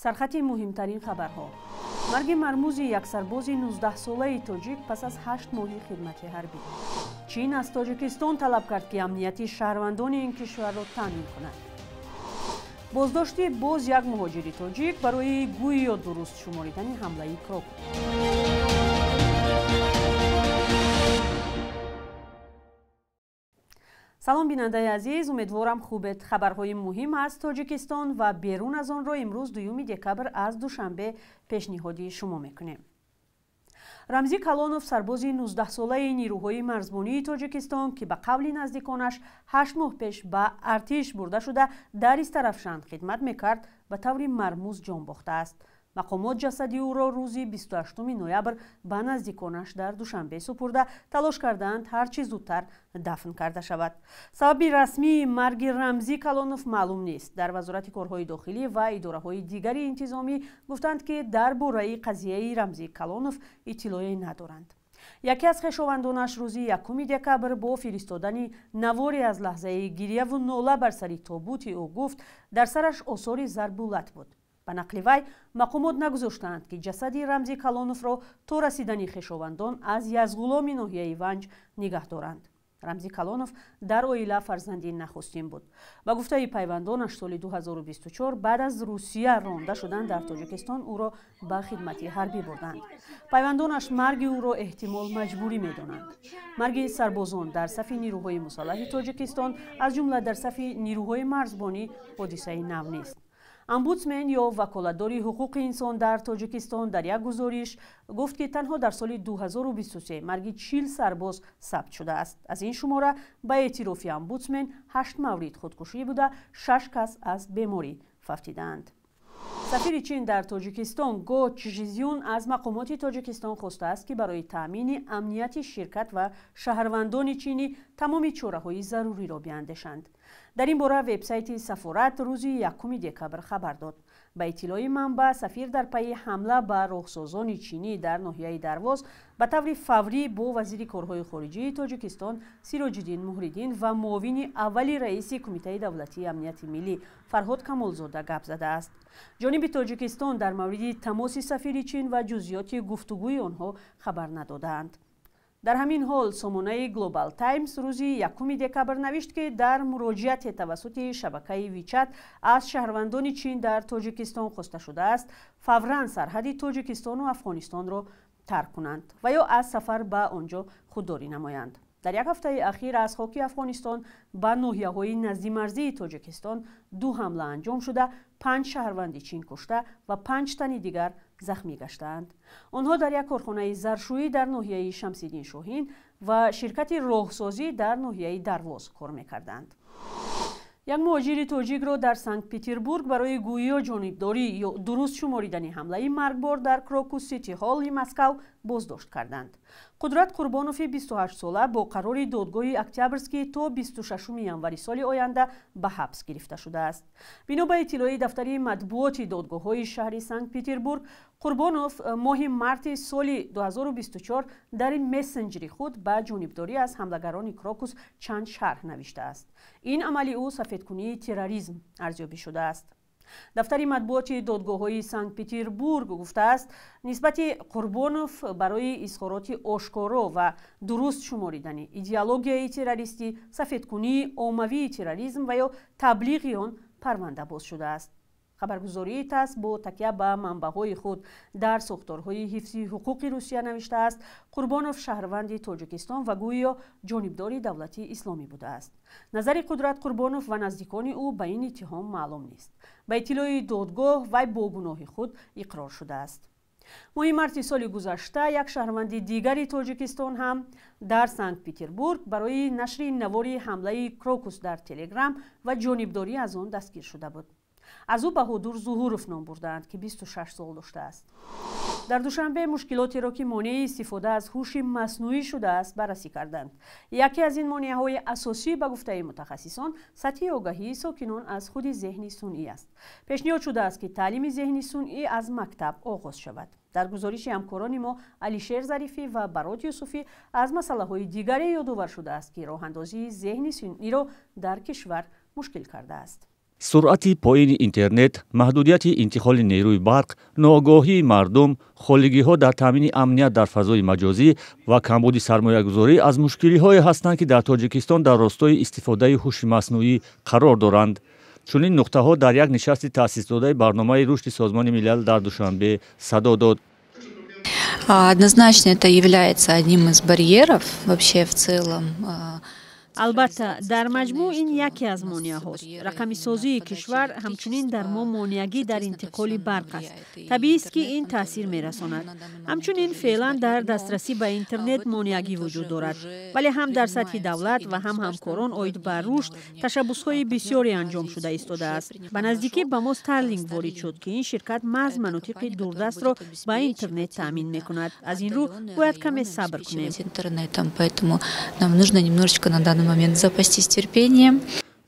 سرخط مهمترین خبرها: مرگ مرموز یک سرباز 19 ساله تاجیک پس از 8 ماهی خدمت حربی. چین از تاجیکستان طلب کرد که امنیت شهروندان این کشور را تامین کند. بازداشت باز یک مهاجر تاجیک برای گویی یا درست شماریدن حمله کروکوس. سلام بیننده عزیز، امیدوارم خوبت. خبرهای مهم از تاجیکستان و بیرون از آن را امروز 2 دکبر از دوشنبه پیشنهادی شما میکنیم. رمزی کلانوف، سرباز 19 ساله نیروهای مرزبانی تاجیکستان که به قول نزدیکانش 8 ماه پیش به ارتش برده شده در استرافشان خدمت میکرد، به طور مرموز جان باخته است. مقامات جسدی او را روز 28 نوامبر به نزدیکانش در دوشنبه سپرده تلاش کردند هرچه زودتر دفن کرده شود. سبب رسمی مرگ رمزی کلانوف معلوم نیست. در وزارت کارهای داخلی و اداره‌های دیگری انتظامی گفتند که درباره قضیه رمزی کلانوف اطلاعی ندارند. یکی از خویشاوندانش روز 1 دکبر با فرستادن نواری از لحظه گریه و ناله بر سر تابوت او گفت در سرش آثار ضربولت بود. به نقل وی مقامات نگذاشتند که جسد رمزی کلانوف را تا رسیدن خویشاوندان از یزغولام ناحیه ونج نگه دارند. رمزی کلانوف در اویله فرزندی نخستین بود. به گفته پیوندانش سال 2024 بعد از روسیه رانده شدن در تاجیکستان او را به خدمت حربی بردند. پیوندانش مرگ او را احتمال مجبوری می‌دانند. مرگ سربازان در صف نیروهای مسلح تاجیکستان از جمله در صف نیروهای مرزبانی حادثه نو نیست. امبودسمن یا وکالتدار حقوق انسان در تاجیکستان در یک گزارش گفت که تنها در سال 2023 مرگ 40 سرباز ثبت شده است. از این شماره به اعتراف امبودسمن 8 مورد خودکشی بوده، 6 کس از بیماری فوتیدند. سفیر چین در تاجیکستان گو چیژیزیون از مقامات تاجیکستان خواسته است که برای تامین امنیت شرکت و شهروندان چینی تمام چاره‌های ضروری را بیاندیشند. در این باره وبسایت سفارت روز 1 دکبر خبر داد. به اطلاع منبع، سفیر در پی حمله به راهسازان چینی در ناحیه درواز به طور فوری با وزیر کارهای خارجه تاجیکستان سیراج الدین موهریدین و معاون اول رئیس کمیته دولتی امنیت ملی فرهاد کمالزاده گپ زده است. جانب تاجیکستان در مورد تماس سفیر چین و جزئیات گفتگوی آنها خبر ندادند. در همین حال سامانه گلوبال تایمز روز 1 دکبر نوشت که در مراجعت توسط شبکه ویچت از شهروندان چین در تاجیکستان خواسته شده است فوراً سرحد تاجیکستان و افغانستان را ترک کنند و یا از سفر به آنجا خودداری نمایند. در یک هفته اخیر از خاک افغانستان به ناحیه‌های نزدیک تاجیکستان 2 حمله انجام شده، 5 شهروند چین کشته و 5 تن دیگر زخمی گشتند. آنها در یک کارخانه ظرفشویی در ناحیه شمس‌الدین شاهین و شرکت راهسازی در ناحیه درواز کار می‌کردند. یک مهاجر تاجیک را در سنت پترزبورگ برای گویی جانبداری یا درست شماریدن حمله مرگبار در کروکوس سیتی هال مسکو بازداشت کردند. قدرت قربانوف 28 ساله با قرار دادگاه اکتبرسکی تا 26 ژانویه سال آینده به حبس گرفته شده است. بنا به اطلاع دفتر مطبوعات دادگاه‌های شهر سنت پترزبورگ، قربانوف ماه مارس سال 2024 در مسنجر خود به جانبداری از حملگران کروکوس چند شرح نوشته است. این عمل او سفیدکنی تروریسم ارزیابی شده است. دفتر مطبوعات دادگاه‌های سنت پترزبورگ گفته است نسبت قربانوف برای اظهارات آشکارا و درست شماریدن ایدئولوژی تروریستی، سفیدکنی عمومی تروریسم و یا تبلیغ آن پرونده باز شده است. خبرگزاری تاس با تکیه به منبع‌های خود در ساختارهای حفظی حقوق روسیه نوشته است قربانوف شهروند تاجیکستان و گویا جانبدار دولت اسلامی بوده است. نظر قدرت قربانوف و نزدیکان او به این اتهام معلوم نیست. به اطلاع دادگاه وی با گناه خود اقرار شده است. ماه مارس سال گذشته یک شهروند دیگری تاجیکستان هم در سنت پترزبورگ برای نشر نواری حمله کروکوس در تلگرام و جانبداری از آن دستگیر شده بود. از او بهادر ظهوروف نام بردند که 26 سال داشته است. در دوشنبه مشکلاتی را که مانع استفاده از هوش مصنوعی شده است بررسی کردند. یکی از این مانع‌های اساسی به گفته متخصصان سطح آگاهی ساکنان از خود ذهن صنعی است. پیشنهاد شده است که تعلیم ذهن صنعی از مکتب آغاز شود. در گزارش همکاران ما علیشیر ظریفی و برات یوسفی از مسئله‌های دیگری یادآور شده است که راه اندازی ذهن صنعی را در کشور مشکل کرده است. суръати поини интернет, маҳдудияти интиқоли нерӯи барқ, ноогоҳии мардум, холигиҳо дар таъмини амният дар фазои маҷозӣ ва камбуди сармоягузорӣ аз мушкилиҳое ҳастанд, ки дар Тоҷикистон дар ростои истифодаи ҳуши маснуӣ қарор доранд. чунин нуқтаҳо дар як нишасти таъсисдодаи барномаи рушди Созмони милал дар Душанбе садо дод. Однозначно это является одним из барьеров вообще в целом. албатта дар маҷмӯъ ин яке аз монеаҳост. рақамисозии кишвар ҳамчунин дар мо монеагӣ дар интиқоли барқ аст. табиист ки ин таъсир мерасонад. ҳамчунин феълан дар дастрасӣ ба интернет монеагӣ вуҷуд дорад, вале ҳам дар сатҳи давлат ва ҳам ҳамкорон оид ба рушд ташаббусҳои бисёре анҷом шуда истодааст. ба наздикӣ ба мо Starlink ворид шуд, ки ин ширкат маҳз манотиқи дурдастро ба интернет таъмин мекунад. аз ин рӯ бояд каме сабр кунем. Поэтому нам нужно немножечко на данный момент запастись терпением.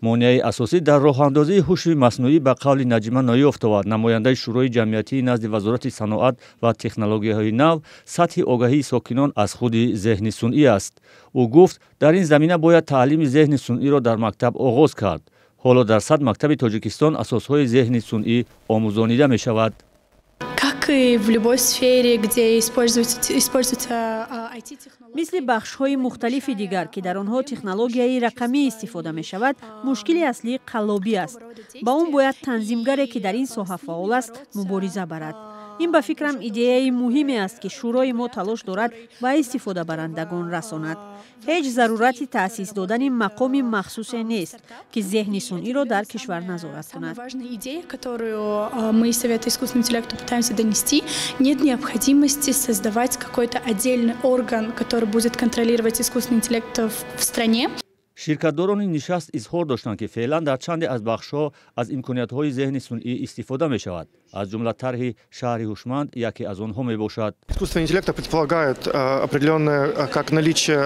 монеаи асосӣ дар роҳандозии ҳуши маснуӣ ба қавли Наҷима Ноёфтова, намояндаи шӯрои ҷамъиятии назди Вазорати саноат ва технологияҳои нав, сатҳи огаҳии сокинон аз худи зеҳни сунъӣ аст. ӯ гуфт, дар ин замина бояд таълими зеҳни сунъиро дар мактаб оғоз кард. ҳоло дар 100 мактаби Тоҷикистон асосҳои зеҳни сунъӣ омӯзонида мешавад. Как и в любой сфере, где используются IT-технологии. мисли бахшҳои мухталифи дигар, ки дар онҳо технологияи рақамӣ истифода мешавад, мушкили аслӣ қаллобӣ аст. ба он бояд танзимгаре, ки дар ин соҳа фаъол аст, мубориза барад. ин ба фикрам идеяи муҳиме аст, ки шӯрои мо талош дорад ба истифодабарандагон расонад. ҳеҷ зарурати таъсис додани мақоми махсусе нест, ки зеҳни сунъиро дар кишвар назорат кунад. Важная идея, которую мы из Совета искусственного интеллекта пытаемся донести. Нет необходимости создавать какой-то отдельный орган, который будет контролировать искусственный интеллект в стране. ширкатдорони нишаст изҳор доштанд, ки феълан дар чанде аз бахшҳо аз имкониятҳои зеҳни сунъӣ истифода мешавад. аз ҷумла тарҳи шаҳри ҳушманд яке аз онҳо мебошад. Искусственный интеллект предполагает определенное как наличие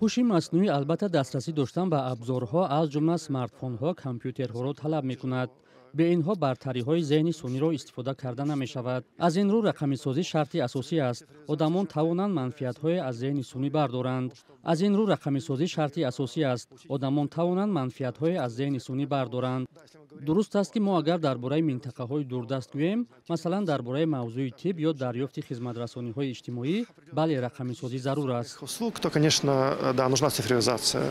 ҳуши маснуӣ албатта дастрасӣ доштан ба абзорҳо аз ҷумла смартфонҳо, компютерҳоро талаб мекунад. бе инҳо бартариҳои зеҳни сунъиро истифода карда намешавад. аз ин рӯ рақамисозӣ шарти асосӣ аст. одамон тавонанд манфиатҳое аз зеҳни сунъӣ бардоранд. аз ин рӯ рақамисозӣ шарти асосӣ аст. одамон тавонанд манфиатҳое аз зеҳни сунъӣ бардоранд. дуруст аст, ки мо агар дар бораи минтақаҳои дурдаст гӯем, масалан дар бораи мавзӯи тиб ё дарёфти хизматрасониҳои иҷтимоӣ, бале рақамисозӣ зарур аст. то, конечно, да, нужна цифровизация.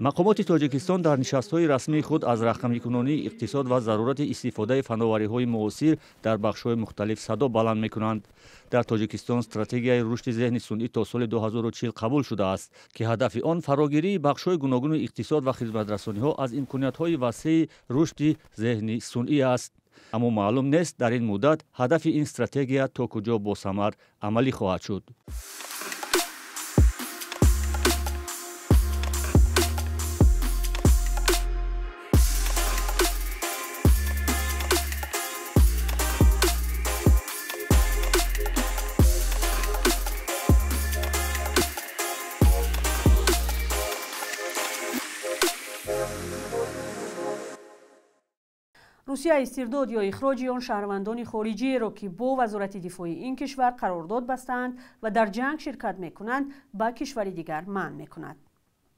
мақомоти Тоҷикистон дар нишастҳои расмии худ аз рақамикунонии иқтисод ва зарурати истифодаи фановариҳои муосир дар бахшҳои мухталиф садо баланд мекунанд. дар Тоҷикистон стратегияи рушди зеҳни сунъӣ то соли 2040 қабул шудааст, ки ҳадафи он фарогирии бахшҳои гуногуни иқтисод ва хизматрасониҳо аз имкониятҳои васеъи рушди зеҳни сунъӣ аст. аммо маълум нест дар ин муддат ҳадафи ин стратегия то куҷо босамар амалӣ хоҳад шуд. русия истирдод ё ихроҷи он шаҳрвандони хориҷиеро, ки бо вазорати дифои ин кишвар қарордод бастаанд ва дар ҷанг ширкат мекунанд, ба кишвари дигар манъ мекунад.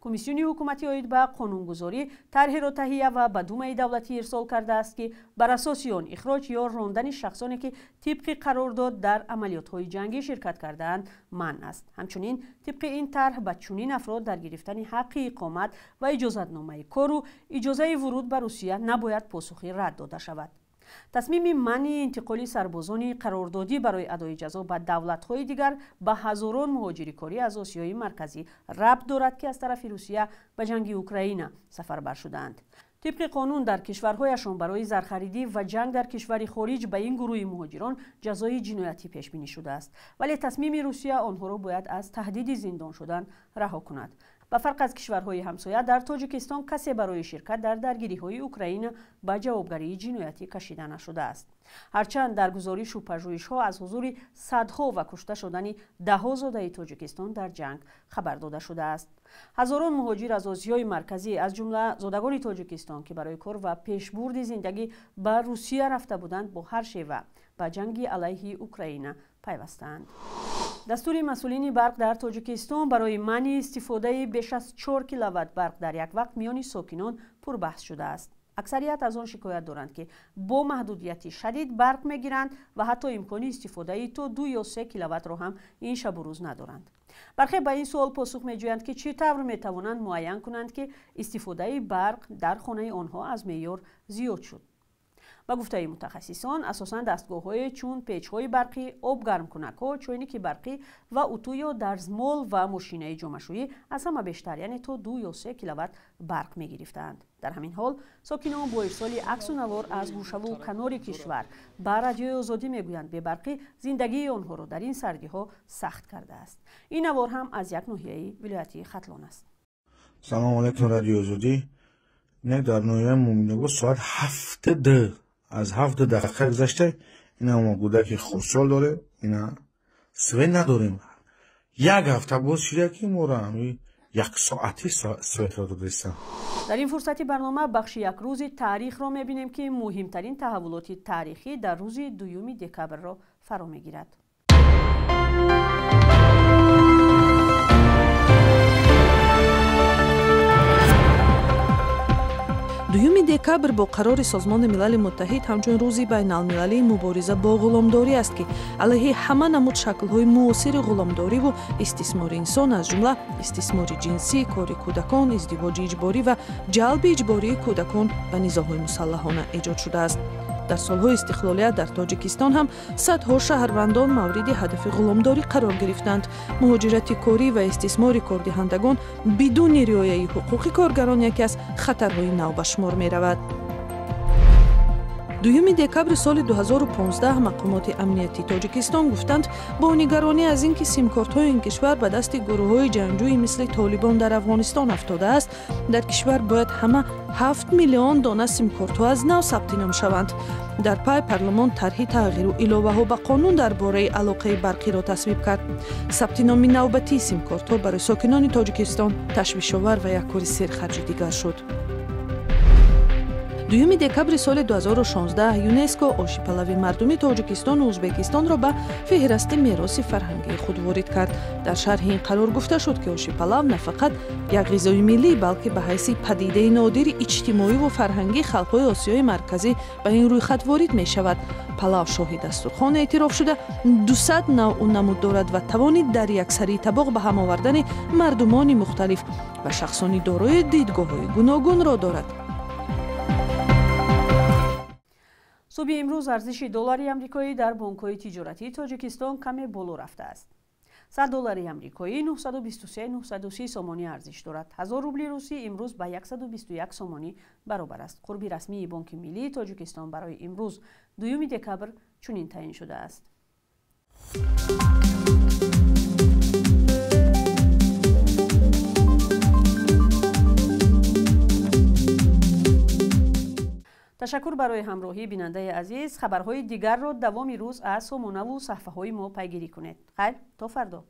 комиссиони ҳукуматӣ оид ба қонунгузорӣ тарҳеро таҳия ва ба думаи давлатӣ ирсол кардааст, ки бар асоси он ихроҷ ё рондани шахсоне, ки тибқи қарордод дар амалиётҳои ҷангӣ ширкат кардаанд, манъ аст. ҳамчунин тибқи ин тарҳ ба чунин афрод дар гирифтани ҳаққи иқомат ва иҷозатномаи кору иҷозаи вуруд ба Русия набояд посухи рад дода шавад. тасмими манъи интиқоли сарбозони қарордодӣ барои адои ҷазо ба давлатҳои дигар ба ҳазорон муҳоҷирикорӣ аз Осиёи марказӣ рабт дорад, ки аз тарафи Русия ба ҷанги Украина сафарбар шудаанд. тибқи қонун дар кишварҳояшон барои зархаридӣ ва ҷанг дар кишвари хориҷ ба ин гурӯҳи муҳоҷирон ҷазои ҷиноятӣ пешбинӣ шудааст, вале тасмими Русия онҳоро бояд аз таҳдиди зиндон шудан раҳо кунад. ба фарқ аз кишварҳои ҳамсоя, дар Тоҷикистон касе барои ширкат дар даргириҳои Украина ба ҷавобгарии ҷиноятӣ кашида нашудааст. ҳарчанд дар гузоришу пажӯҳишҳо аз ҳузури садҳо ва кушта шудани даҳо зодаи Тоҷикистон дар ҷанг хабар дода шудааст. ҳазорон муҳоҷир аз Осиёи марказӣ, аз ҷумла зодагони Тоҷикистон, ки барои кор ва пешбурди зиндагӣ ба Русия рафта буданд, бо ҳар шева ба ҷанги алайҳи Украина пайвастаанд. дастури масъулини барқ дар Тоҷикистон барои манъи истифодаи беш аз 4 киловатт барқ дар як вақт миёни сокинон пурбаҳс шудааст. اکثریت از آن شکایت دارند که با محدودیت شدید برق میگیرند و حتی امکان استفاده تا 2 یا 3 کیلووات را هم این شب و روز ندارند. برخی به این سوال پاسخ میجویند که چطور میتوانند معین کنند که استفاده برق در خانه آنها از معیار زیاد شد. با گفته متخصصان اساساً دستگاه‌های چون پیچ‌های برقی، آب گرم کنک‌ها، چوینک برقی و اتو یا درزمال و ماشینه جامه‌شویی از همه بیشتر یعنی تا 2 یا 3 کیلووات برق می‌گرفتند. در همین حال ساکنان با ارسال عکس و نوار از گوشه و کنار کشور با رادیوی آزادی میگویند به برقی زندگی آنها را در این سردی‌ها سخت کرده است. این نوار هم از یک ناحیه ولایت ختلان است. سلام علیکم رادیو آزادی. نه در ناحیه مومنگو ساعت 7 از 7 دقیقه گذشته. اینا ما کودک خردسال داره، اینا سوی نداریم. یک هفته باز شده که ما را همی 1 ساعتی سویت را دادستم. در این فرصتی برنامه بخش یک روز تاریخ را میبینیم که مهمترین تحولات تاریخی در روز 2 دکبر را فرا میگیرد. 2 декабр бо қарори Созмони Милали Муттаҳид ҳамчун рӯзи байналмилалии мубориза бо ғуломдорӣ аст ки алайҳи ҳама намуд шаклҳои муосири ғуломдориву истисмори инсон аз ҷумла истисмори ҷинсӣ, кори кӯдакон, издивоҷи иҷборӣ ва ҷалби иҷбории кӯдакон ба низоҳои мусаллаҳона эҷод шудааст. дар солҳои истиқлолият дар Тоҷикистон ҳам садҳо шаҳрвандон мавриди ҳадафи ғуломдорӣ қарор гирифтанд. муҳоҷирати корӣ ва истисмори кордиҳандагон бидуни риояи ҳуқуқи коргарон яке аз хатарҳои нав ба шумор меравад. 2 декабри соли 2015 мақомоти амнияти Тоҷикистон гуфтанд бо нигаронӣ аз ин ки симкортҳои ин кишвар ба дасти гурӯҳҳои ҷангҷӯӣ мисли Толибон дар Афғонистон афтодааст, дар кишвар бояд ҳама 7 миллион дона симкортҳо аз нав сабтином шаванд. дар пай парлумон тарҳи тағйиру иловаҳо ба қонун дар бораи алоқаи барқиро тасвиб кард. сабтиноми навбатии симкортҳо барои сокинони Тоҷикистон ташвишовар ва як кори серхарҷи дигар шуд. 2 декабри соли 2016 ЮНЕСКО ошипалави мардуми Тоҷикистону Узбекистонро ба феҳристи мероси фарҳангии худ ворид кард. дар шарҳи ин қарор гуфта шуд ки ошипалав на фақат як ғизои миллӣ, балки ба ҳайси падидаи нодири иҷтимоиву фарҳангии халқҳои Осиёи марказӣ ба ин рӯйхат ворид мешавад. палав шоҳи дастурхон эътироф шуда 200 навъу намуд дорад ва тавони дар яксарии табоқ ба ҳам овардани мардумони мухталиф ва шахсони дорои дидгоҳҳои гуногунро дорад. صبح امروز ارزش دلار آمریکایی در بانک‌های تجارتی تاجیکستان کمی بالا رفته است. 100 دلار آمریکایی 923 سومانی ارزش دارد. 1000 روبل روسی امروز به 121 سومانی برابر است. قربی رسمی بانک ملی تاجیکستان برای امروز 2 دکبر چنین تعیین شده است. تشکر برای همراهی بیننده عزیز. خبرهای دیگر را دوام روز از سامانه و صفحه‌های ما پیگیری کنید. خیر تا فردا.